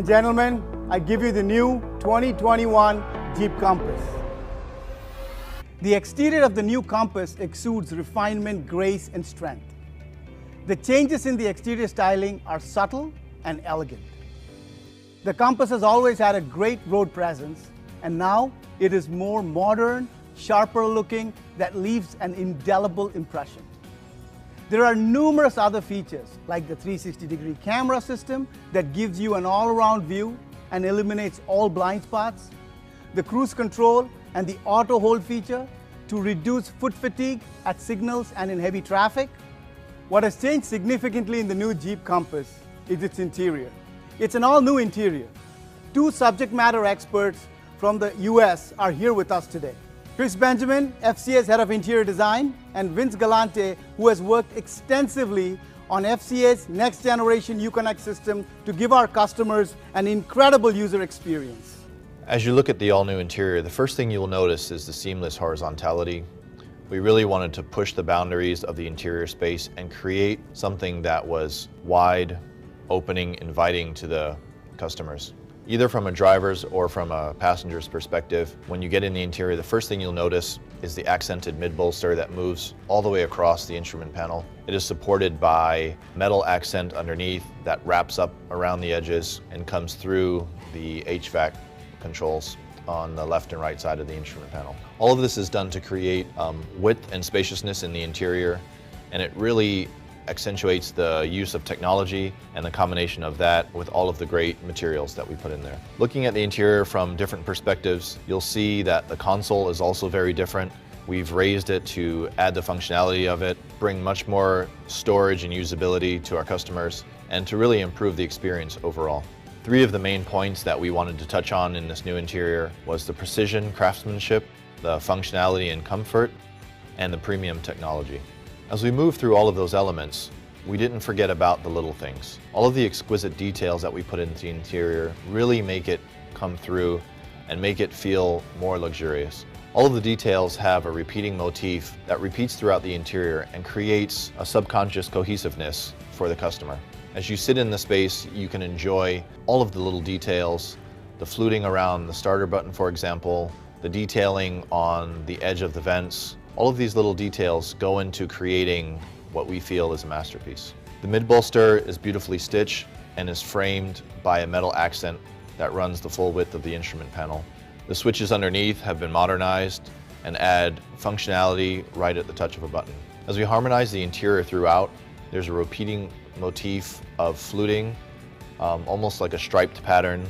and gentlemen, I give you the new 2021 Jeep Compass. The exterior of the new Compass exudes refinement, grace, and strength. The changes in the exterior styling are subtle and elegant. The Compass has always had a great road presence, and now it is more modern, sharper looking, that leaves an indelible impression. There are numerous other features like the 360-degree camera system that gives you an all-around view and eliminates all blind spots, the cruise control and the auto hold feature to reduce foot fatigue at signals and in heavy traffic. What has changed significantly in the new Jeep Compass is its interior. It's an all-new interior. Two subject matter experts from the US are here with us today. Chris Benjamin, FCA's Head of Interior Design, and Vince Galante, who has worked extensively on FCA's next generation Uconnect system to give our customers an incredible user experience. As you look at the all-new interior, the first thing you will notice is the seamless horizontality. We really wanted to push the boundaries of the interior space and create something that was wide, opening, inviting to the customers. Either from a driver's or from a passenger's perspective, when you get in the interior, the first thing you'll notice is the accented mid-bolster that moves all the way across the instrument panel. It is supported by metal accent underneath that wraps up around the edges and comes through the HVAC controls on the left and right side of the instrument panel. All of this is done to create width and spaciousness in the interior, and it really accentuates the use of technology and the combination of that with all of the great materials that we put in there. Looking at the interior from different perspectives, you'll see that the console is also very different. We've raised it to add the functionality of it, bring much more storage and usability to our customers, and to really improve the experience overall. Three of the main points that we wanted to touch on in this new interior was the precision craftsmanship, the functionality and comfort, and the premium technology. As we move through all of those elements, we didn't forget about the little things. All of the exquisite details that we put into the interior really make it come through and make it feel more luxurious. All of the details have a repeating motif that repeats throughout the interior and creates a subconscious cohesiveness for the customer. As you sit in the space, you can enjoy all of the little details, the fluting around the starter button, for example, the detailing on the edge of the vents. All of these little details go into creating what we feel is a masterpiece. The mid-bolster is beautifully stitched and is framed by a metal accent that runs the full width of the instrument panel. The switches underneath have been modernized and add functionality right at the touch of a button. As we harmonize the interior throughout, there's a repeating motif of fluting, almost like a striped pattern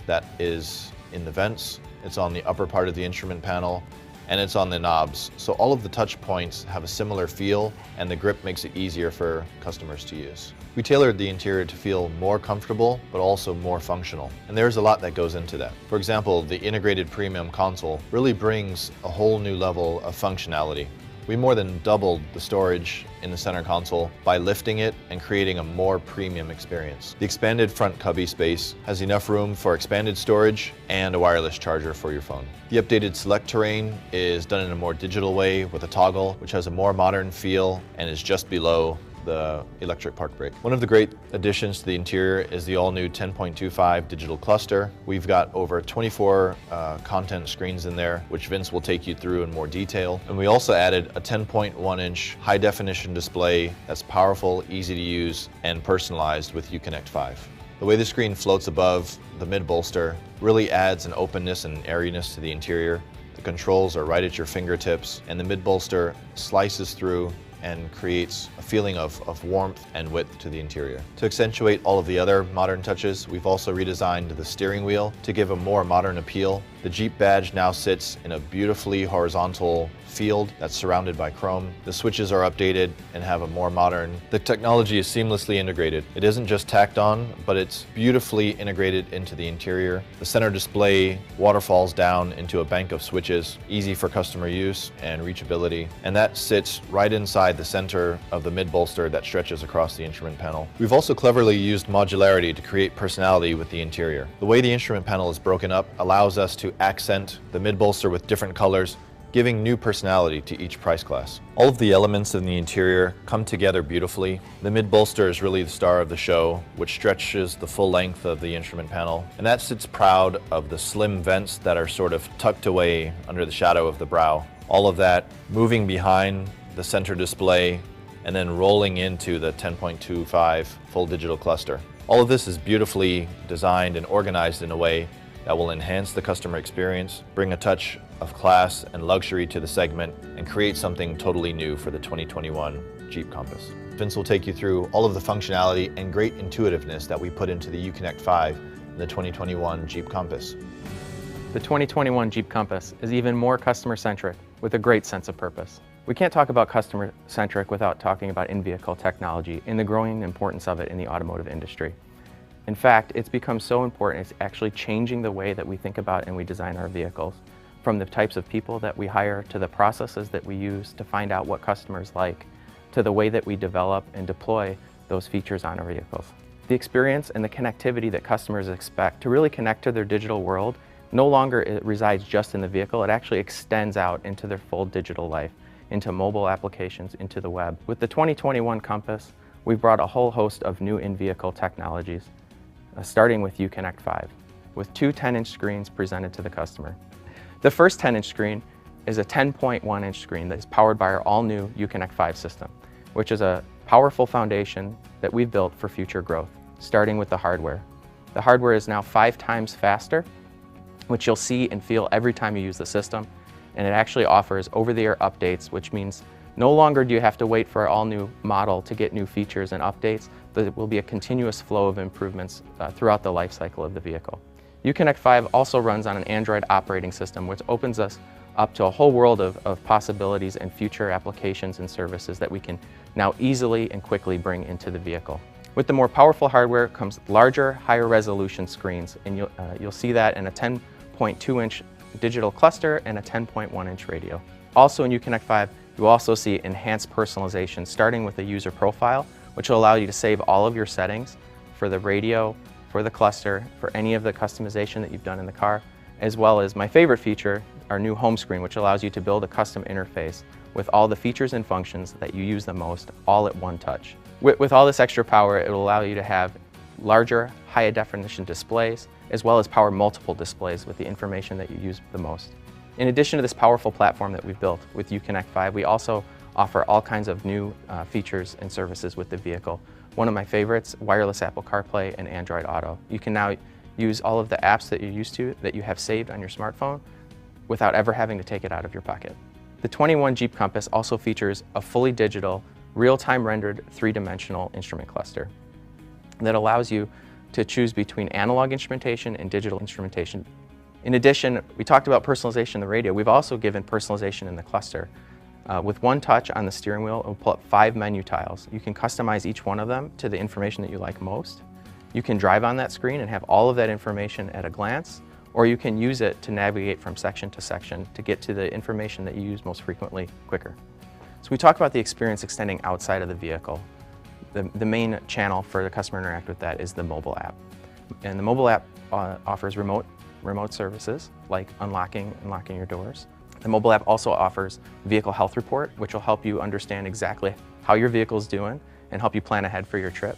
that is in the vents. It's on the upper part of the instrument panel, and it's on the knobs. So all of the touch points have a similar feel, and the grip makes it easier for customers to use. We tailored the interior to feel more comfortable, but also more functional. And there's a lot that goes into that. For example, the integrated premium console really brings a whole new level of functionality. We more than doubled the storage in the center console by lifting it and creating a more premium experience. The expanded front cubby space has enough room for expanded storage and a wireless charger for your phone. The updated select terrain is done in a more digital way with a toggle, which has a more modern feel and is just below the electric park brake. One of the great additions to the interior is the all-new 10.25 digital cluster. We've got over 24 content screens in there, which Vince will take you through in more detail. And we also added a 10.1-inch high-definition display that's powerful, easy to use, and personalized with Uconnect 5. The way the screen floats above the mid-bolster really adds an openness and airiness to the interior. The controls are right at your fingertips, and the mid-bolster slices through and creates a feeling of warmth and width to the interior. To accentuate all of the other modern touches, we've also redesigned the steering wheel to give a more modern appeal. The Jeep badge now sits in a beautifully horizontal field that's surrounded by chrome. The switches are updated and have a more modern. The technology is seamlessly integrated. It isn't just tacked on, but it's beautifully integrated into the interior. The center display waterfalls down into a bank of switches, easy for customer use and reachability, and that sits right inside the center of the mid-bolster that stretches across the instrument panel. We've also cleverly used modularity to create personality with the interior. The way the instrument panel is broken up allows us to accent the mid-bolster with different colors giving new personality to each price class. All of the elements in the interior come together beautifully. The mid-bolster is really the star of the show, which stretches the full length of the instrument panel, and that sits proud of the slim vents that are sort of tucked away under the shadow of the brow. All of that moving behind the center display and then rolling into the 10.25 full digital cluster. All of this is beautifully designed and organized in a way that will enhance the customer experience, bring a touch of class and luxury to the segment, and create something totally new for the 2021 Jeep Compass. Vince will take you through all of the functionality and great intuitiveness that we put into the Uconnect 5 in the 2021 Jeep Compass. The 2021 Jeep Compass is even more customer-centric with a great sense of purpose. We can't talk about customer-centric without talking about in-vehicle technology and the growing importance of it in the automotive industry. In fact, it's become so important, it's actually changing the way that we think about and we design our vehicles, from the types of people that we hire to the processes that we use to find out what customers like, to the way that we develop and deploy those features on our vehicles. The experience and the connectivity that customers expect to really connect to their digital world no longer it resides just in the vehicle, it actually extends out into their full digital life, into mobile applications, into the web. With the 2021 Compass, we've brought a whole host of new in-vehicle technologies, starting with Uconnect 5, with two 10-inch screens presented to the customer. The first 10-inch screen is a 10.1-inch screen that is powered by our all-new Uconnect 5 system, which is a powerful foundation that we've built for future growth, starting with the hardware. The hardware is now 5 times faster, which you'll see and feel every time you use the system, and it actually offers over-the-air updates, which means no longer do you have to wait for our all-new model to get new features and updates. There will be a continuous flow of improvements throughout the life cycle of the vehicle. Uconnect 5 also runs on an Android operating system, which opens us up to a whole world of possibilities and future applications and services that we can now easily and quickly bring into the vehicle. With the more powerful hardware comes larger, higher resolution screens, and you'll see that in a 10.2-inch digital cluster and a 10.1-inch radio. Also in Uconnect 5, you will also see enhanced personalization, starting with a user profile, which will allow you to save all of your settings for the radio, for the cluster, for any of the customization that you've done in the car, as well as my favorite feature, our new home screen, which allows you to build a custom interface with all the features and functions that you use the most, all at one touch. With all this extra power, it will allow you to have larger, higher definition displays, as well as power multiple displays with the information that you use the most. In addition to this powerful platform that we've built with Uconnect 5, we also offer all kinds of new features and services with the vehicle. One of my favorites, wireless Apple CarPlay and Android Auto. You can now use all of the apps that you're used to, that you have saved on your smartphone, without ever having to take it out of your pocket. The 21 Jeep Compass also features a fully digital, real-time rendered 3-dimensional instrument cluster that allows you to choose between analog instrumentation and digital instrumentation. In addition, we talked about personalization in the radio. We've also given personalization in the cluster. With one touch on the steering wheel, it will pull up 5 menu tiles. You can customize each one of them to the information that you like most. You can drive on that screen and have all of that information at a glance, or you can use it to navigate from section to section to get to the information that you use most frequently quicker. So we talk about the experience extending outside of the vehicle. The main channel for the customer to interact with that is the mobile app. And the mobile app offers remote services like unlocking your doors. The mobile app also offers Vehicle Health Report, which will help you understand exactly how your vehicle is doing and help you plan ahead for your trip.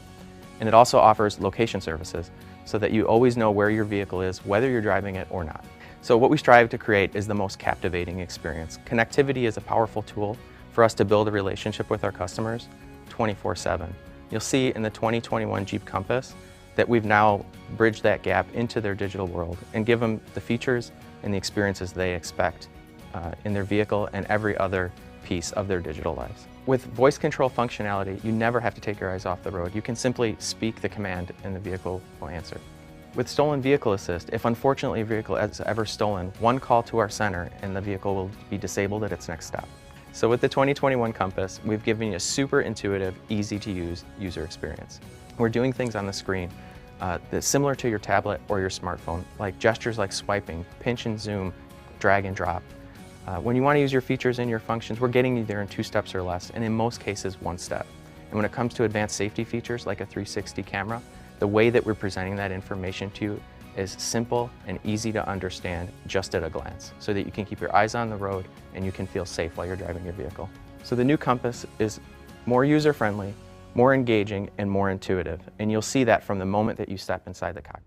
And it also offers location services so that you always know where your vehicle is, whether you're driving it or not. So what we strive to create is the most captivating experience. Connectivity is a powerful tool for us to build a relationship with our customers 24/7. You'll see in the 2021 Jeep Compass that we've now bridged that gap into their digital world and give them the features and the experiences they expect in their vehicle and every other piece of their digital lives. With voice control functionality, you never have to take your eyes off the road. You can simply speak the command and the vehicle will answer. With Stolen Vehicle Assist, if unfortunately a vehicle is ever stolen, one call to our center and the vehicle will be disabled at its next stop. So with the 2021 Compass, we've given you a super intuitive, easy to use user experience. We're doing things on the screen that's similar to your tablet or your smartphone, like gestures like swiping, pinch and zoom, drag and drop. When you want to use your features and your functions, we're getting you there in 2 steps or less, and in most cases, 1 step. And when it comes to advanced safety features like a 360 camera, the way that we're presenting that information to you is simple and easy to understand just at a glance, so that you can keep your eyes on the road and you can feel safe while you're driving your vehicle. So the new Compass is more user-friendly, more engaging, and more intuitive, and you'll see that from the moment that you step inside the cockpit.